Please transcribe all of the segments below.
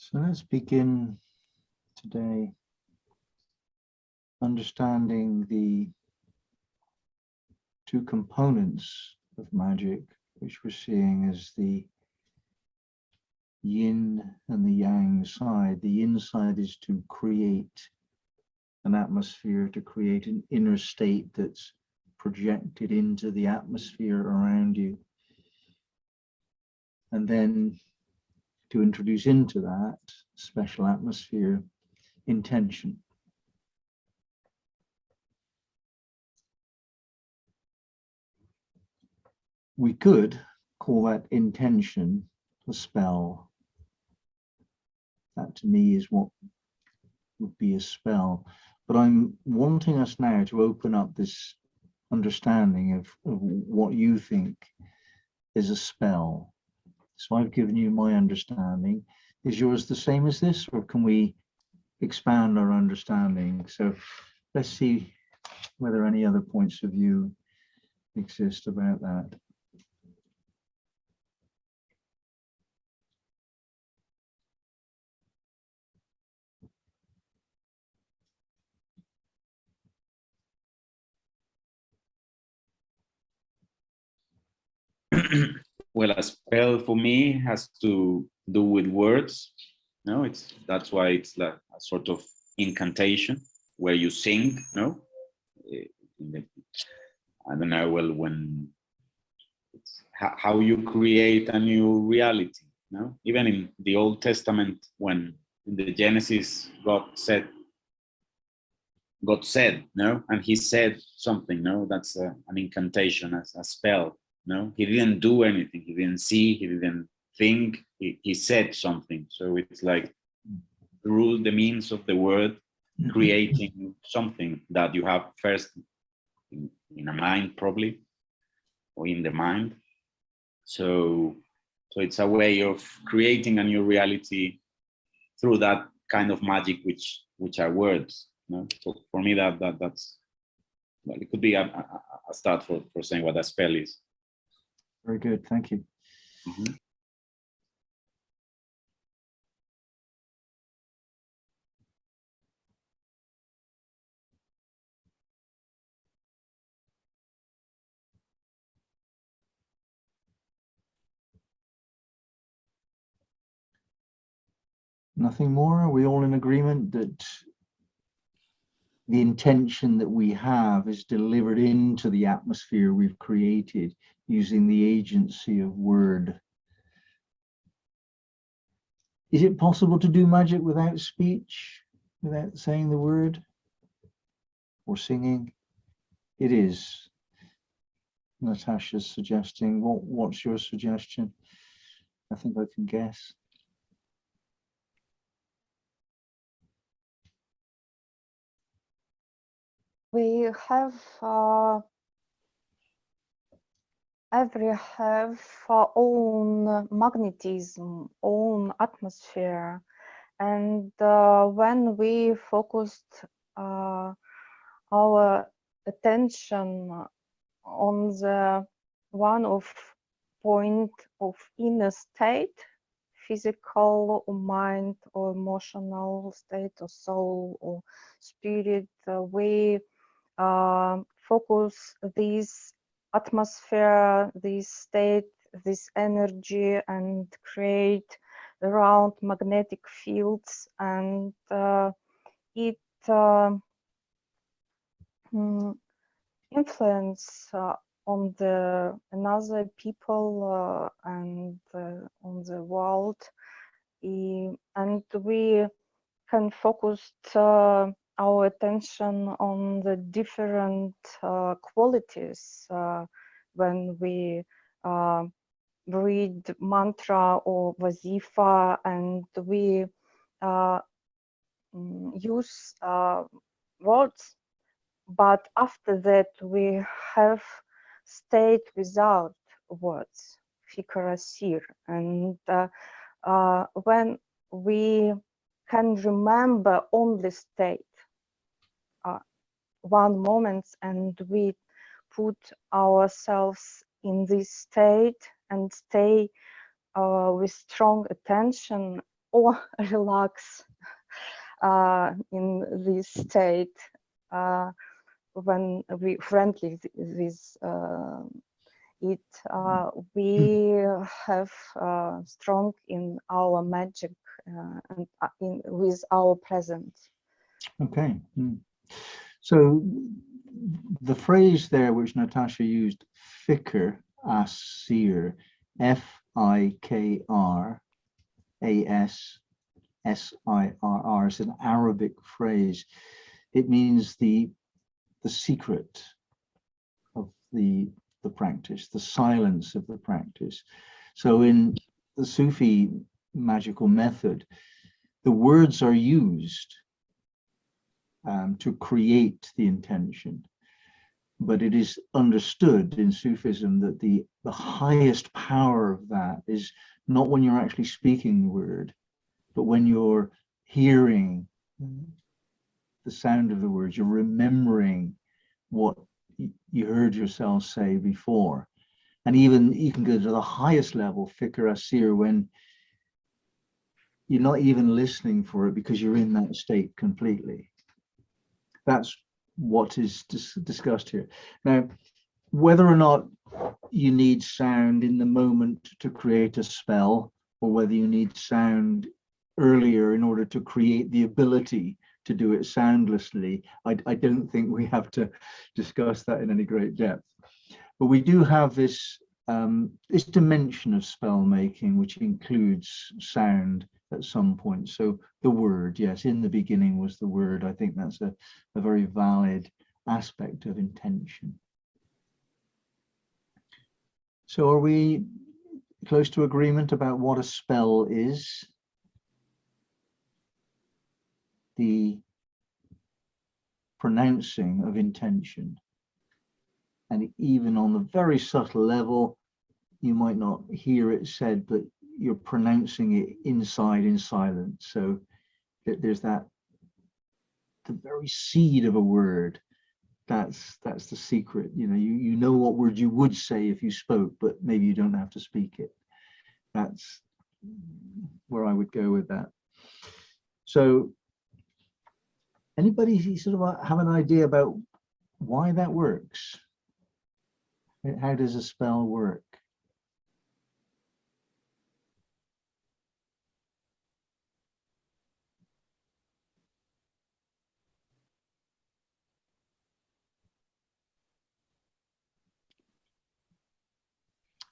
So let's begin today understanding the two components of magic, which we're seeing as the yin and the yang side. The yin side is to create an atmosphere, to create an inner state that's projected into the atmosphere around you. And then to introduce into that special atmosphere intention. We could call that intention a spell. That to me is what would be a spell. But I'm wanting us now to open up this understanding of what you think is a spell. So I've given you my understanding. Is yours the same as this, or can we expand our understanding? So let's see whether any other points of view exist about that. Well, a spell for me has to do with words. No, that's why it's like a sort of incantation where you sing. No, I don't know. Well, when it's how you create a new reality. No, even in the Old Testament, when in the Genesis God said, no, and He said something. No, that's an incantation, a spell. No, He didn't do anything. He didn't see. He didn't think. He said something. So it's like through the means of the word, creating something that you have first in a mind, probably, or in the mind. So it's a way of creating a new reality through that kind of magic, which are words. No, so for me that's well, it could be a start for saying what a spell is. Very good, thank you. Mm-hmm. Nothing more? Are we all in agreement that the intention that we have is delivered into the atmosphere we've created using the agency of word? Is it possible to do magic without speech, without saying the word or singing? It is. Natasha's suggesting. What's your suggestion? I think I can guess. We have every have own magnetism, own atmosphere, and when we focused our attention on the one of point of inner state, physical or mind or emotional state or soul or spirit, we focus this atmosphere, this state, this energy, and create around magnetic fields, and it influence on the another people and on the world, and we can focus our attention on the different qualities when we read mantra or vazifa, and we use words, but after that we have stayed without words, fikra sir, and when we can remember only state one moment, and we put ourselves in this state and stay with strong attention or relax in this state when we friendly with it. We have strong in our magic and with our presence. Okay. So the phrase there which Natasha used, fikr asir, Fikrasir, is an Arabic phrase. It means the secret of the practice, the silence of the practice. So in the Sufi magical method, the words are used to create the intention. But it is understood in Sufism that the highest power of that is not when you're actually speaking the word, but when you're hearing the sound of the words, you're remembering what you heard yourself say before. And even you can go to the highest level, fikr asir, when you're not even listening for it because you're in that state completely. That's what is discussed here. Now, whether or not you need sound in the moment to create a spell, or whether you need sound earlier in order to create the ability to do it soundlessly, I don't think we have to discuss that in any great depth. But we do have this this dimension of spell making, which includes sound at some point. So the word, yes, in the beginning was the word. I think that's a very valid aspect of intention. So are we close to agreement about what a spell is? The pronouncing of intention. And even on the very subtle level, you might not hear it said, but you're pronouncing it inside in silence. So there's that, the very seed of a word. That's the secret. You know, you know what word you would say if you spoke, but maybe you don't have to speak it. That's where I would go with that. So anybody sort of have an idea about why that works? How does a spell work?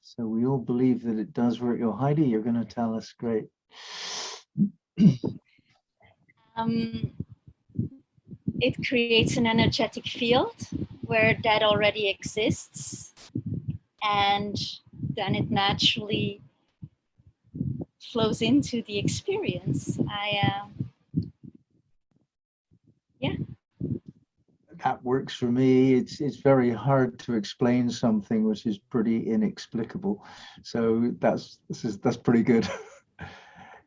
So we all believe that it does work. Oh, Heidi, you're going to tell us. Great. It creates an energetic field where that already exists, and then it naturally flows into the experience. Yeah. That works for me. It's very hard to explain something which is pretty inexplicable. So that's pretty good.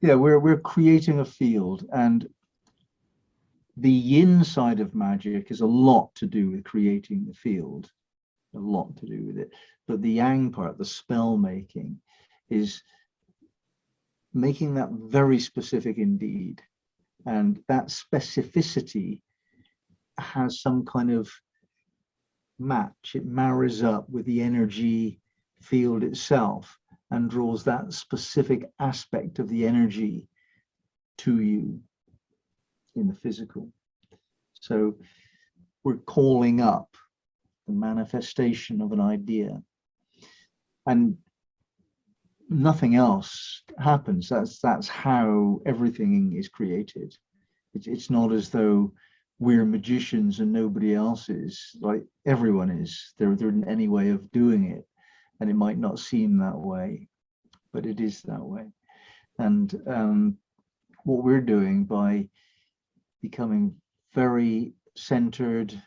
Yeah, we're creating a field, and the yin side of magic is a lot to do with creating the field, a lot to do with it. But the yang part, the spell making, is making that very specific indeed. And that specificity has some kind of match. It marries up with the energy field itself and draws that specific aspect of the energy to you in the physical. So we're calling up the manifestation of an idea, and nothing else happens. That's how everything is created. It's not as though we're magicians and nobody else is. Like, everyone is. There isn't any way of doing it, and it might not seem that way, but it is that way. And what we're doing by becoming very centered,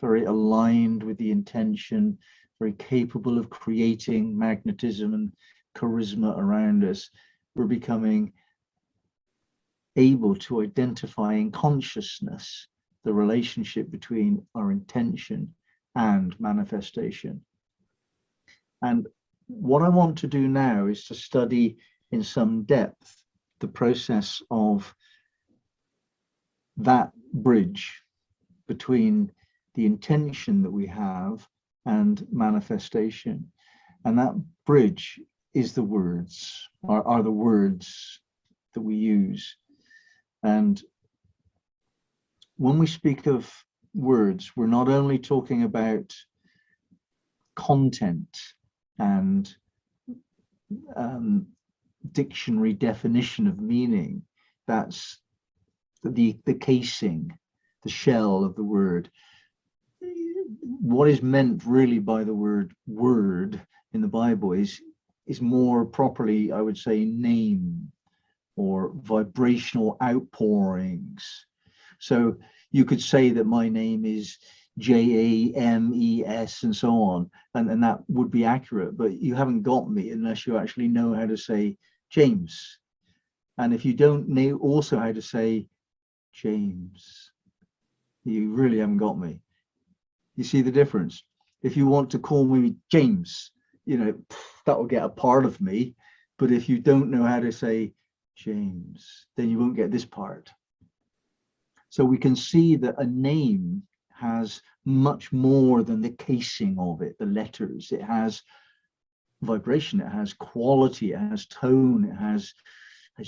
very aligned with the intention, very capable of creating magnetism and charisma around us, we're becoming able to identify in consciousness the relationship between our intention and manifestation. And what I want to do now is to study in some depth the process of that bridge between the intention that we have and manifestation. And that bridge is the words, are the words that we use. And when we speak of words, we're not only talking about content and dictionary definition of meaning. That's the casing, the shell of the word. What is meant really by the word in the Bible is more properly, I would say, name or vibrational outpourings. So you could say that my name is James and so on, and that would be accurate, but you haven't got me unless you actually know how to say James. And if you don't know also how to say James, you really haven't got me. You see the difference? If you want to call me James, you know, that will get a part of me. But if you don't know how to say James, then you won't get this part. So we can see that a name has much more than the casing of it, the letters. It has vibration, it has quality, it has tone, it has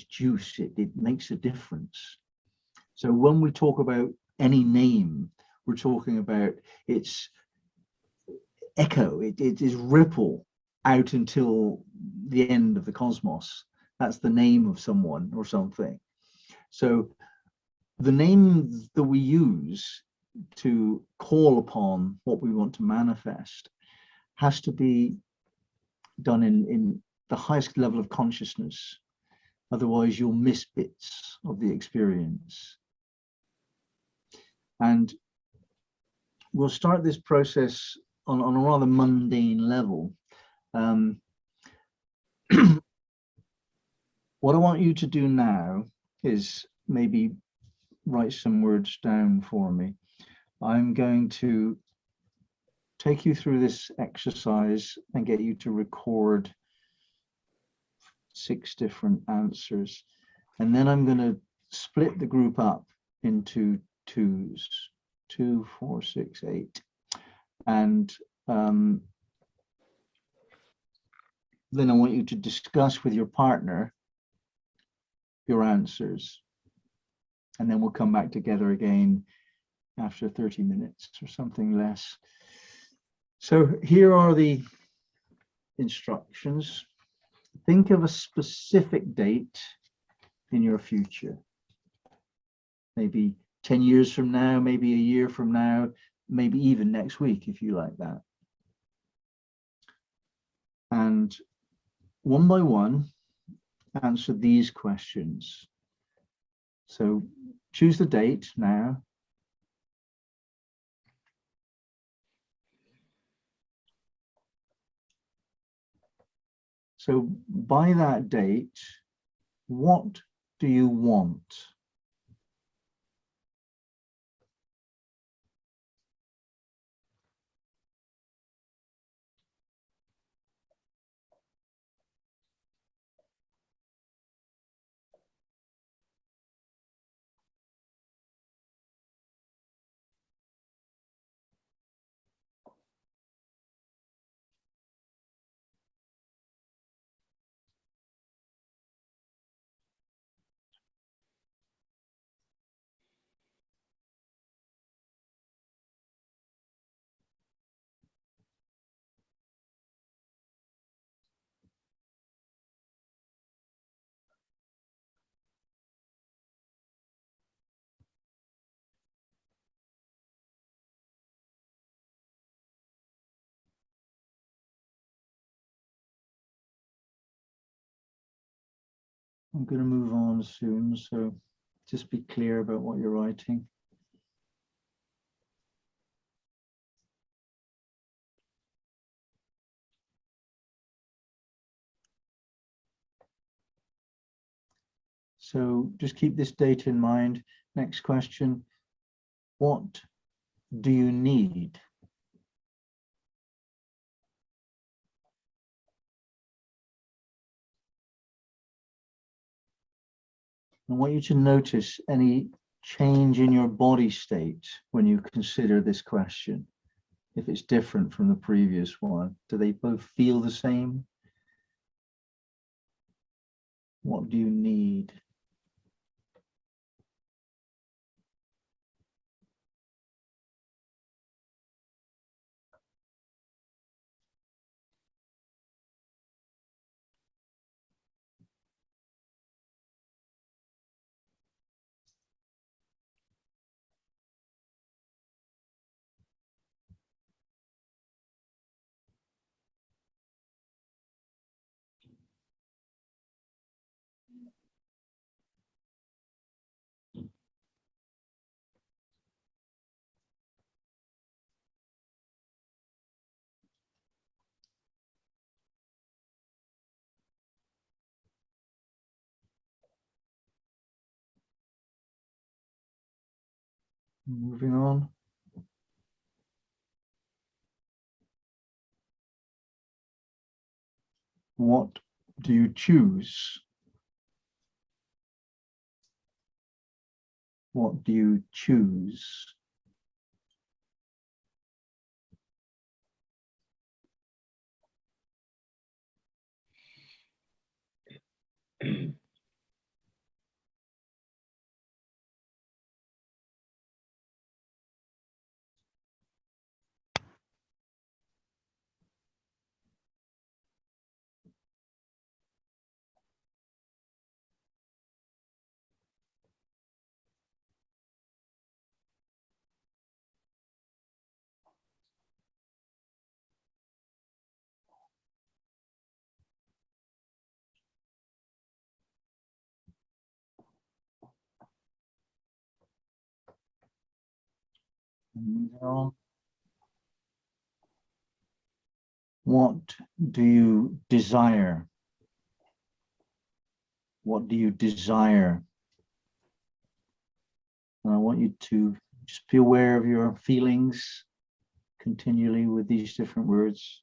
juice. It makes a difference. So when we talk about any name, we're talking about its echo, it is ripple out until the end of the cosmos. That's the name of someone or something. So the name that we use to call upon what we want to manifest has to be done in the highest level of consciousness. Otherwise, you'll miss bits of the experience. And we'll start this process on a rather mundane level. What I want you to do now is maybe write some words down for me. I'm going to take you through this exercise and get you to record 6 different answers. And then I'm going to split the group up into twos, 2, 4, 6, 8. And then I want you to discuss with your partner your answers. And then we'll come back together again after 30 minutes or something less. So here are the instructions. Think of a specific date in your future. Maybe 10 years from now, maybe a year from now, maybe even next week if you like that. And one by one, answer these questions. So choose the date now. So by that date, what do you want? I'm going to move on soon, so just be clear about what you're writing. So just keep this date in mind. Next question, what do you need? I want you to notice any change in your body state when you consider this question. If it's different from the previous one, do they both feel the same? What do you need? Moving on. What do you choose? What do you choose? Moving on. What do you desire? What do you desire? And I want you to just be aware of your feelings continually with these different words.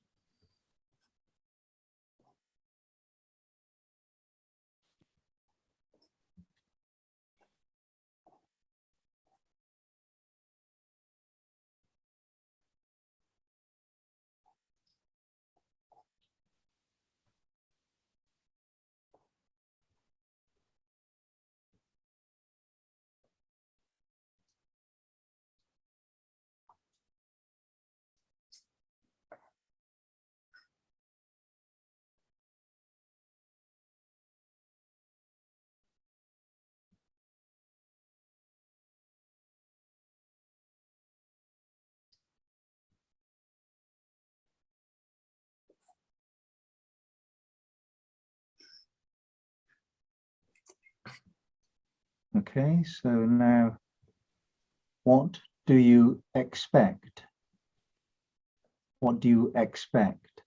Okay, so now, what do you expect? What do you expect?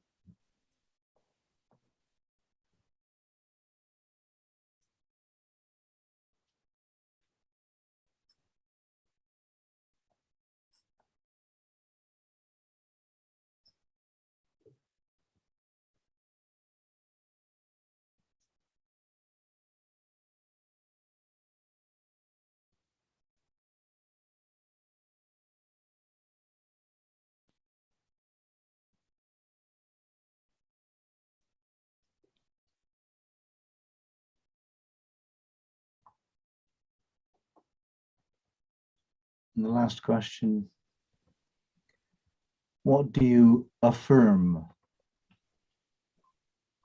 And the last question, what do you affirm?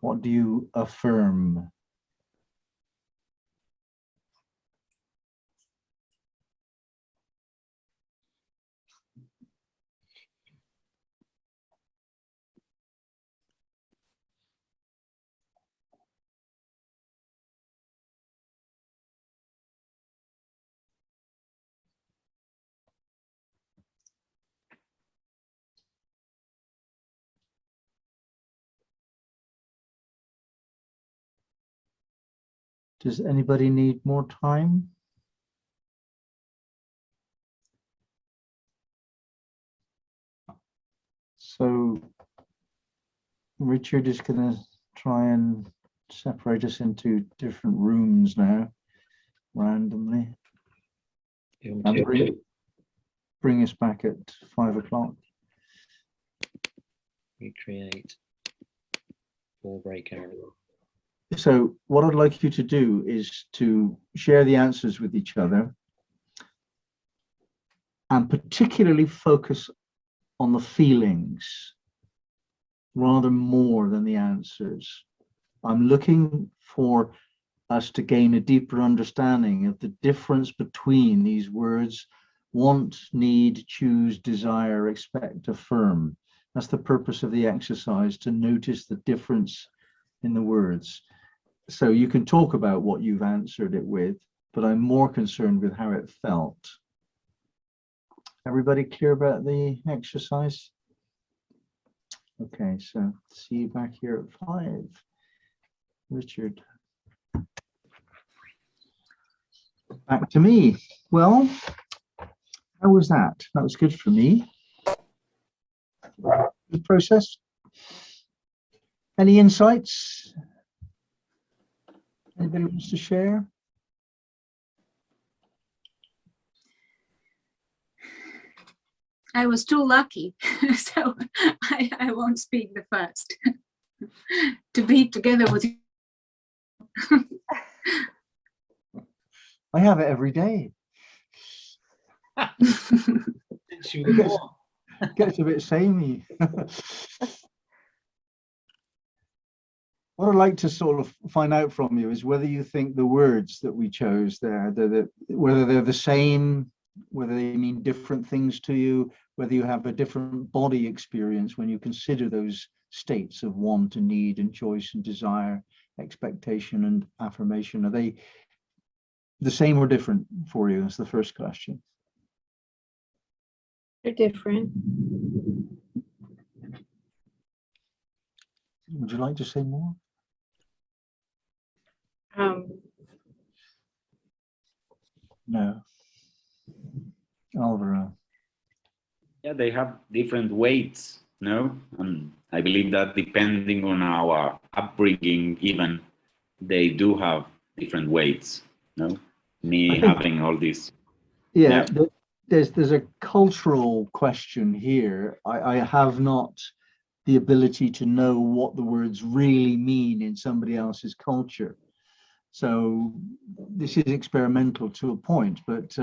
What do you affirm? Does anybody need more time? So Richard is going to try and separate us into different rooms now. randomly You want and to bring us back at 5 o'clock. recreate 4 breakout. So what I'd like you to do is to share the answers with each other and particularly focus on the feelings rather more than the answers. I'm looking for us to gain a deeper understanding of the difference between these words: want, need, choose, desire, expect, affirm. That's the purpose of the exercise, to notice the difference in the words. So you can talk about what you've answered it with, but I'm more concerned with how it felt. Everybody clear about the exercise? Okay, so see you back here at 5. Richard. Back to me. Well, how was that? That was good for me. Good process. Any insights? Anybody wants to share? I was too lucky, so I won't speak the first. To be together with you. I have it every day. Gets a bit samey. What I'd like to sort of find out from you is whether you think the words that we chose there, whether they're the same, whether they mean different things to you, whether you have a different body experience when you consider those states of want and need and choice and desire, expectation and affirmation. Are they the same or different for you? That's the first question. They're different. Would you like to say more? No. Alvaro. Yeah, they have different weights, no? And I believe that depending on our upbringing, even they do have different weights, no? Me having all this. Yeah, there's a cultural question here. I have not the ability to know what the words really mean in somebody else's culture. So this is experimental to a point, but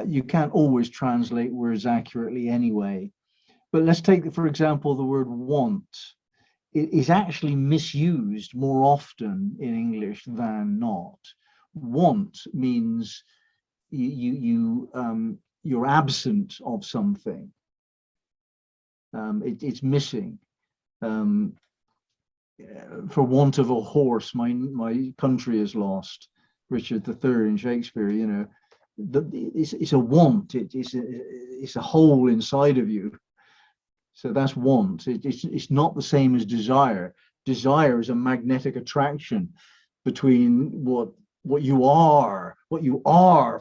you can't always translate words accurately anyway. But let's take, for example, the word want. It is actually misused more often in English than not. Want means you're absent of something. It's missing. For want of a horse, my country is lost. Richard III in Shakespeare, you know, it's a want. It's a hole inside of you. So that's want. It's not the same as desire. Desire is a magnetic attraction between what you are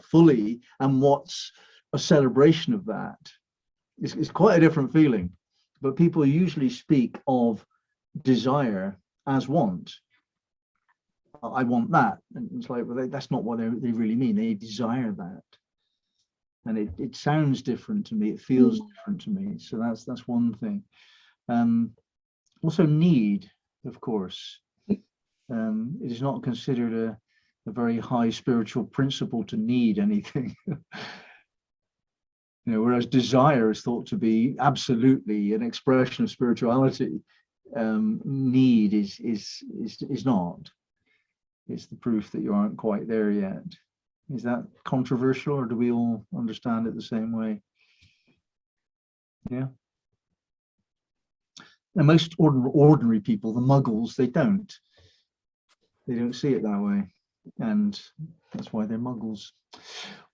fully, and what's a celebration of that. It's quite a different feeling, but people usually speak of desire as want. I want that, and it's like, well, that's not what they really mean. They desire that, and it sounds different to me. It feels different to me. So that's one thing. Also, need, of course. It is not considered a very high spiritual principle to need anything. You know, whereas desire is thought to be absolutely an expression of spirituality. Need is not. It's the proof that you aren't quite there yet. Is that controversial, or do we all understand it the same way? Yeah. And most ordinary people, the muggles, they don't see it that way, and that's why they're muggles.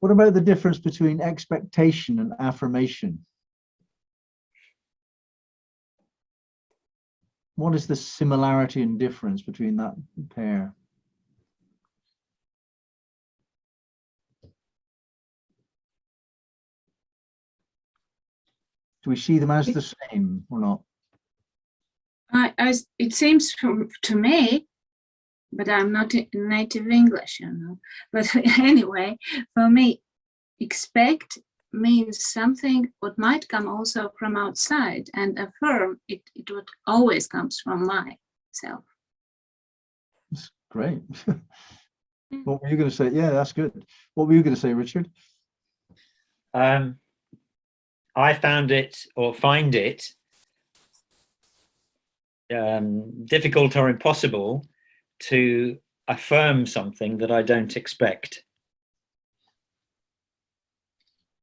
What about the difference between expectation and affirmation? What is the similarity and difference between that pair? Do we see them as the same or not? It seems to me but I'm not native English, But anyway, for me, expect means something what might come also from outside, and affirm it would always comes from myself. That's great. What were you going to say? Yeah, that's good. What were you going to say, Richard? I found it or find it difficult or impossible to affirm something that I don't expect.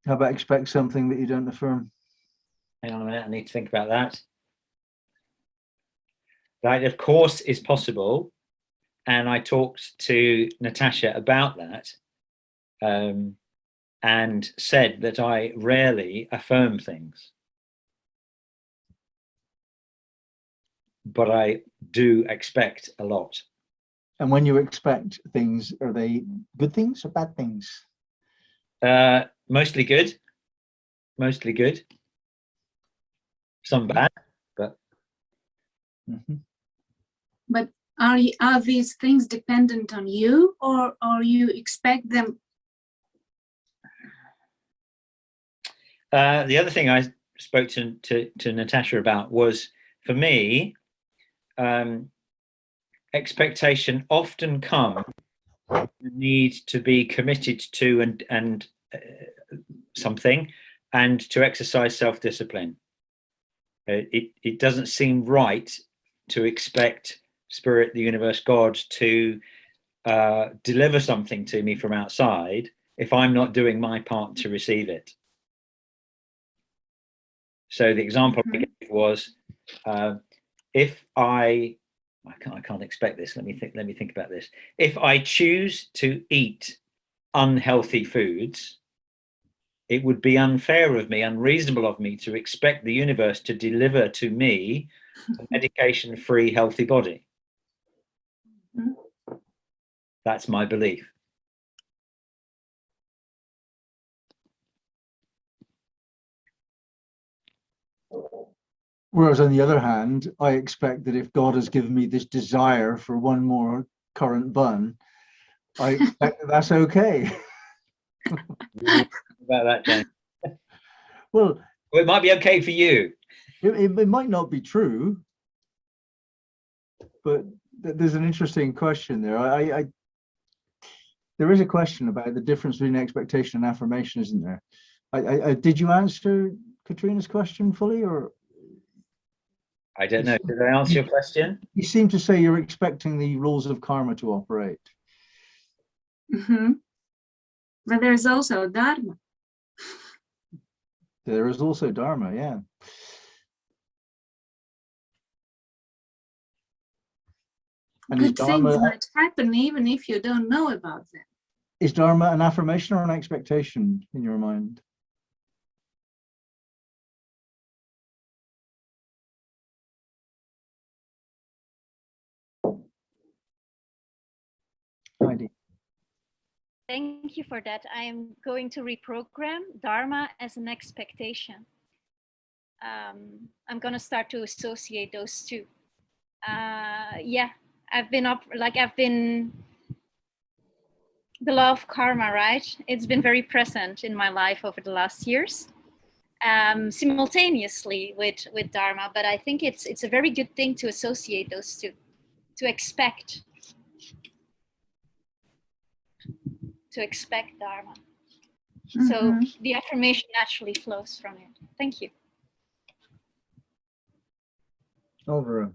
How about expect something that you don't affirm? Hang on a minute, I need to think about that. That, of course, is possible. And I talked to Natasha about that and said that I rarely affirm things. But I do expect a lot. And when you expect things, are they good things or bad things? Mostly good. Mostly good. Some bad, but. Mhm. But are these things dependent on you, or you expect them? The other thing I spoke to Natasha about was, for me, expectation often comes from the need to be committed to and something, and to exercise self-discipline. It doesn't seem right to expect Spirit, the universe, God to deliver something to me from outside if I'm not doing my part to receive it. So the example I gave was, if I can't expect this. Let me think about this. If I choose to eat unhealthy foods, it would be unfair of me, unreasonable of me, to expect the universe to deliver to me a medication-free, healthy body. That's my belief. Whereas on the other hand, I expect that if God has given me this desire for one more currant bun, I expect that that's okay. About that, James. Well, It might be okay for you. it might not be true, but there's an interesting question there. There is a question about the difference between expectation and affirmation, isn't there? Did you answer Katrina's question fully, or? I don't know. Did I answer your question? You seem to say you're expecting the rules of karma to operate. But there's also dharma. There is also dharma, yeah. And Good things might happen even if you don't know about them. Is dharma an affirmation or an expectation in your mind? Heidi. Thank you for that. I am going to reprogram Dharma as an expectation. I'm going to start to associate those two. Yeah, I've been the law of karma, right? It's been very present in my life over the last years, simultaneously with Dharma. But I think it's a very good thing to associate those two, to expect Dharma. So the affirmation naturally flows from it. Thank you. Over.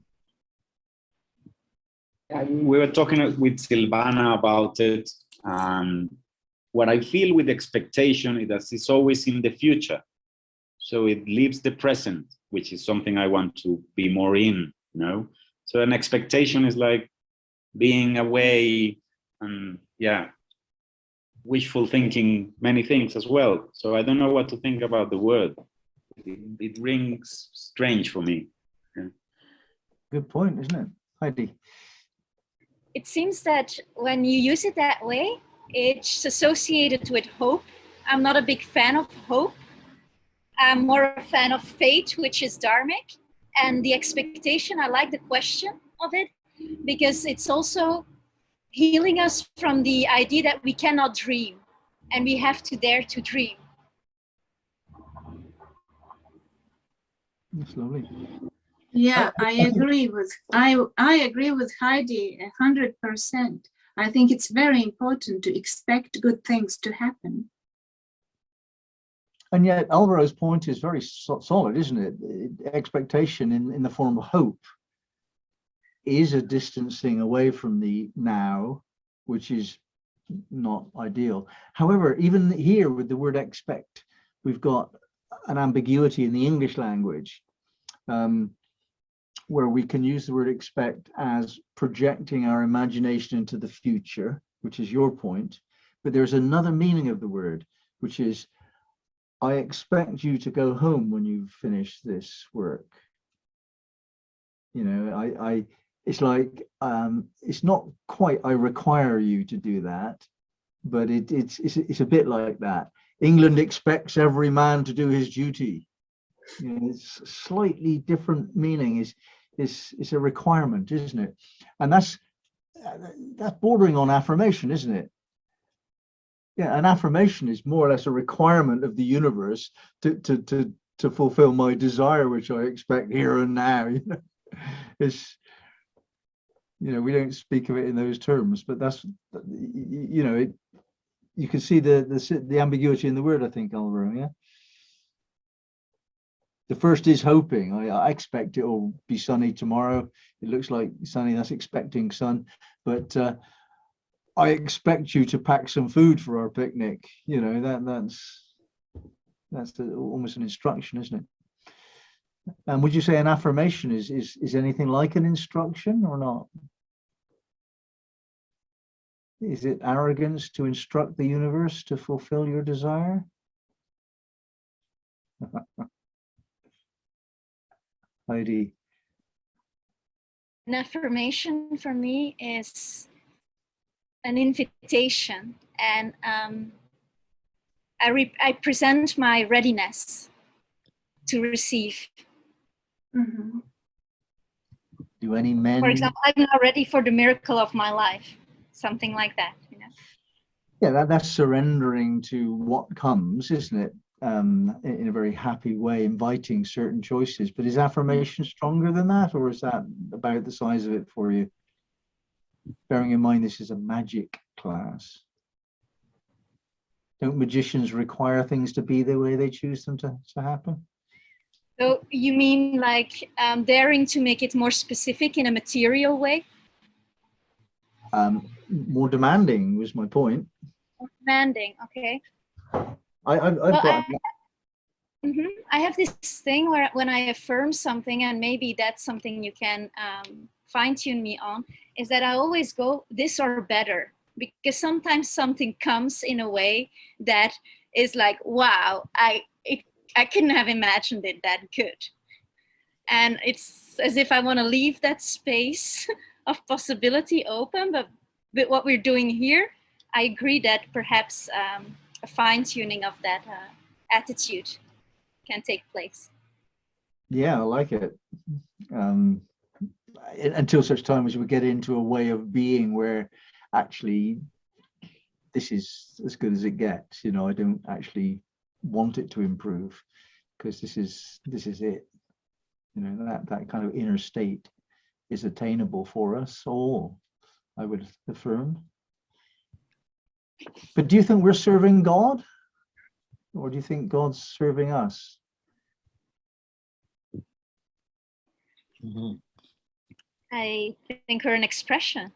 We were talking with Silvana about it, and what I feel with expectation is that it's always in the future. So it leaves the present, which is something I want to be more in, So an expectation is like being away and wishful thinking many things as well. So I don't know what to think about the word. It rings strange for me. Yeah. Good point, isn't it, Heidi? It seems that when you use it that way, it's associated with hope. I'm not a big fan of hope. I'm more a fan of fate, which is dharmic. And the expectation, I like the question of it, because it's also healing us from the idea that we cannot dream and we have to dare to dream. That's lovely. Yeah, I agree with Heidi 100%. I think it's very important to expect good things to happen. And yet Alvaro's point is very solid, isn't it? Expectation in the form of hope is a distancing away from the now, which is not ideal. However, even here with the word expect, we've got an ambiguity in the English language, where we can use the word expect as projecting our imagination into the future, which is your point. But there's another meaning of the word, which is, I expect you to go home when you finish this work. You know, it's like, it's not quite, I require you to do that, but it's a bit like that. England expects every man to do his duty. You know, it's slightly different meaning. It's a requirement, isn't it? And that's bordering on affirmation, isn't it? Yeah, an affirmation is more or less a requirement of the universe to fulfill my desire, which I expect here and now. You know, it's, you know, we don't speak of it in those terms, but that's, you know, you can see the ambiguity in the word, I think, Alvaro. Yeah. The first is hoping. I expect it will be sunny tomorrow. It looks like sunny. That's expecting sun, but I expect you to pack some food for our picnic. You know, that's almost an instruction, isn't it? And would you say an affirmation is anything like an instruction or not? Is it arrogance to instruct the universe to fulfill your desire? Heidi. An affirmation for me is an invitation, and I present my readiness to receive. Mm-hmm. Do any men? For example, I'm now ready for the miracle of my life, something like that. You know? Yeah, that's surrendering to what comes, isn't it? In a very happy way, inviting certain choices. But is affirmation stronger than that, or is that about the size of it for you? Bearing in mind this is a magic class. Don't magicians require things to be the way they choose them to happen? So you mean like daring to make it more specific in a material way? More demanding was my point. More demanding, okay. I've got. I have this thing where when I affirm something, and maybe that's something you can fine tune me on, is that I always go this or better, because sometimes something comes in a way that is like, wow, I couldn't have imagined it that good. And it's as if I want to leave that space of possibility open, but with what we're doing here, I agree that perhaps a fine tuning of that attitude can take place. Yeah, I like it. Until such time as we get into a way of being where actually this is as good as it gets. You know, I don't actually want it to improve because this is it. You know, that kind of inner state is attainable for us all, I would affirm. But do you think we're serving God, or do you think God's serving us? Mm-hmm. I think we're an expression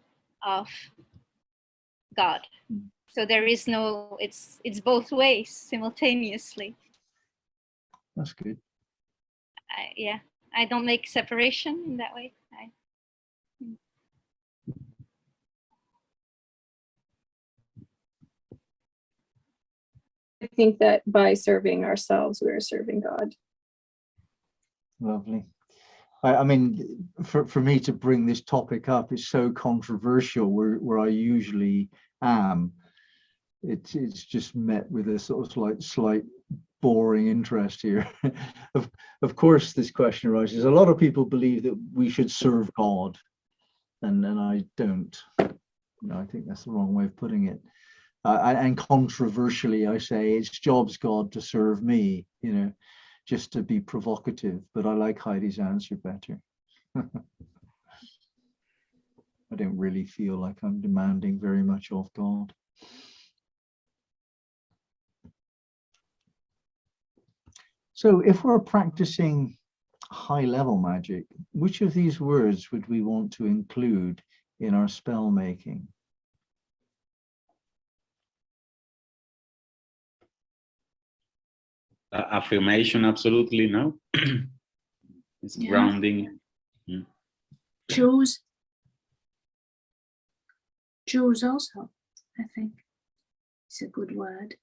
of God. So there is no, it's both ways simultaneously. That's good. Yeah, I don't make separation in that way. I think that by serving ourselves, we're serving God. Lovely. I mean, for me to bring this topic up is so controversial where I usually am. It's just met with a sort of slight boring interest here. Of course, this question arises. A lot of people believe that we should serve God, and I don't. No, I think that's the wrong way of putting it. And controversially, I say it's job's God to serve me, you know, just to be provocative. But I like Heidi's answer better. I don't really feel like I'm demanding very much of God. So if we're practicing high-level magic, which of these words would we want to include in our spell making? Affirmation, absolutely no. It's Yeah. grounding. Choose. Choose also, I think. It's a good word.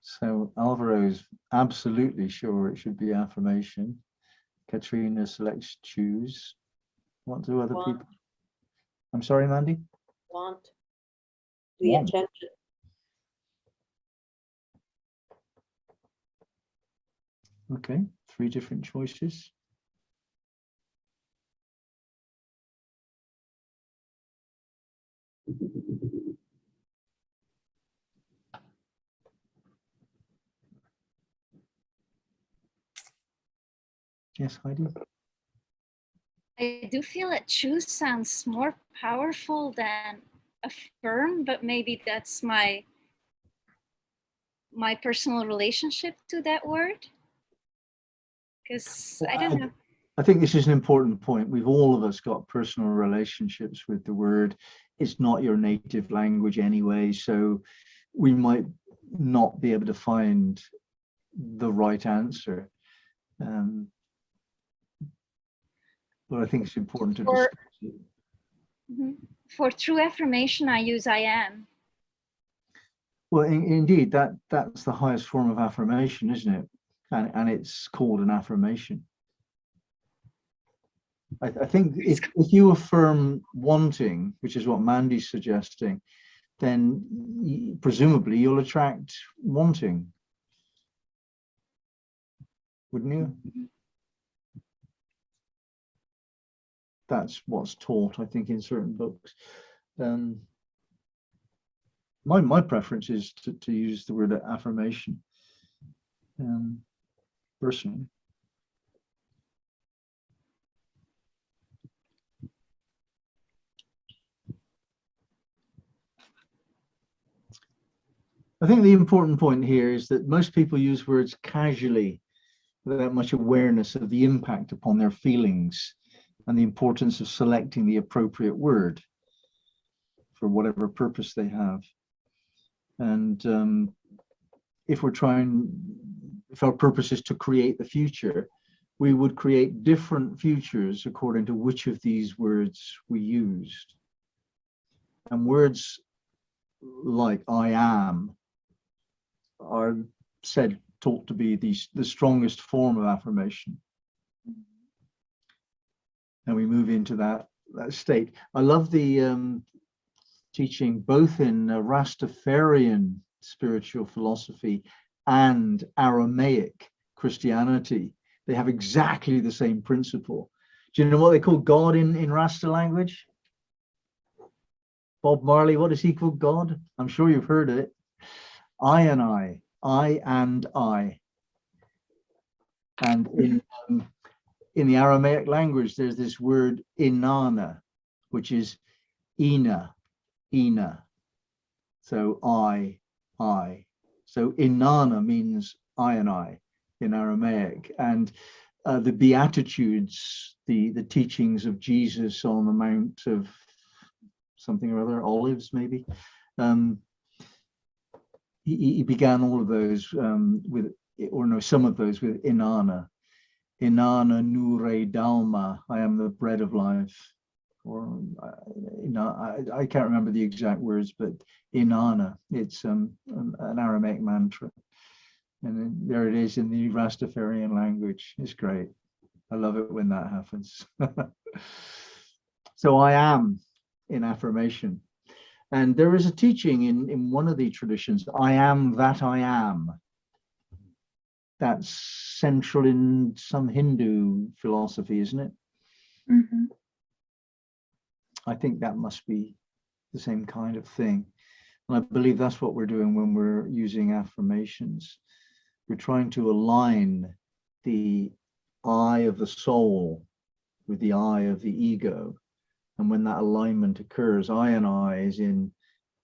So Alvaro's absolutely sure it should be affirmation. Katrina selects choose. What do other Want. people? I'm sorry, Mandy? Want. The Want. attention. Okay, 3 different choices. Yes, Heidi? I do feel that choose sounds more powerful than affirm, but maybe that's my personal relationship to that word. Because I don't know. I think this is an important point. We've all of us got personal relationships with the word. It's not your native language anyway, so we might not be able to find the right answer. But I think it's important to discuss it. For true affirmation, I use I am. Well, indeed, that's the highest form of affirmation, isn't it? And it's called an affirmation. I think if you affirm wanting, which is what Mandy's suggesting, then presumably you'll attract wanting, wouldn't you? That's what's taught, I think, in certain books. My preference is to use the word affirmation, personally. I think the important point here is that most people use words casually without much awareness of the impact upon their feelings and the importance of selecting the appropriate word for whatever purpose they have. And if our purpose is to create the future, we would create different futures according to which of these words we used. And words like I am are taught to be the strongest form of affirmation. And we move into that state. I love the teaching both in Rastafarian spiritual philosophy and Aramaic Christianity. They have exactly the same principle. Do you know what they call God in Rasta language? Bob Marley, what does he call God? I'm sure you've heard it. I and I. And in the Aramaic language, there's this word inanna, which is ina. So I. So inanna means I and I in Aramaic. And the Beatitudes, the teachings of Jesus on the Mount of something or other, Olives maybe, he began all of those some of those with inanna nure dalma, I am the bread of life. Or I can't remember the exact words, but inanna, it's an Aramaic mantra, and there it is in the Rastafarian language. It's great. I love it when that happens. So I am in affirmation. And there is a teaching in one of the traditions, I am that I am. that's central in some Hindu philosophy, isn't it? Mhm. I think that must be the same kind of thing. And I believe that's what we're doing when we're using affirmations. We're trying to align the I of the soul with the I of the ego. And when that alignment occurs, I and I is in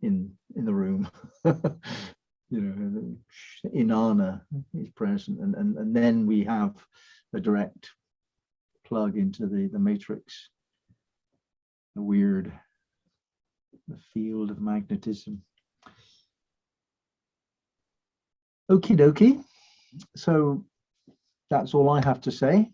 the room. You know, Inanna is present, and then we have a direct plug into the matrix, the field of magnetism. Okie dokie. So that's all I have to say.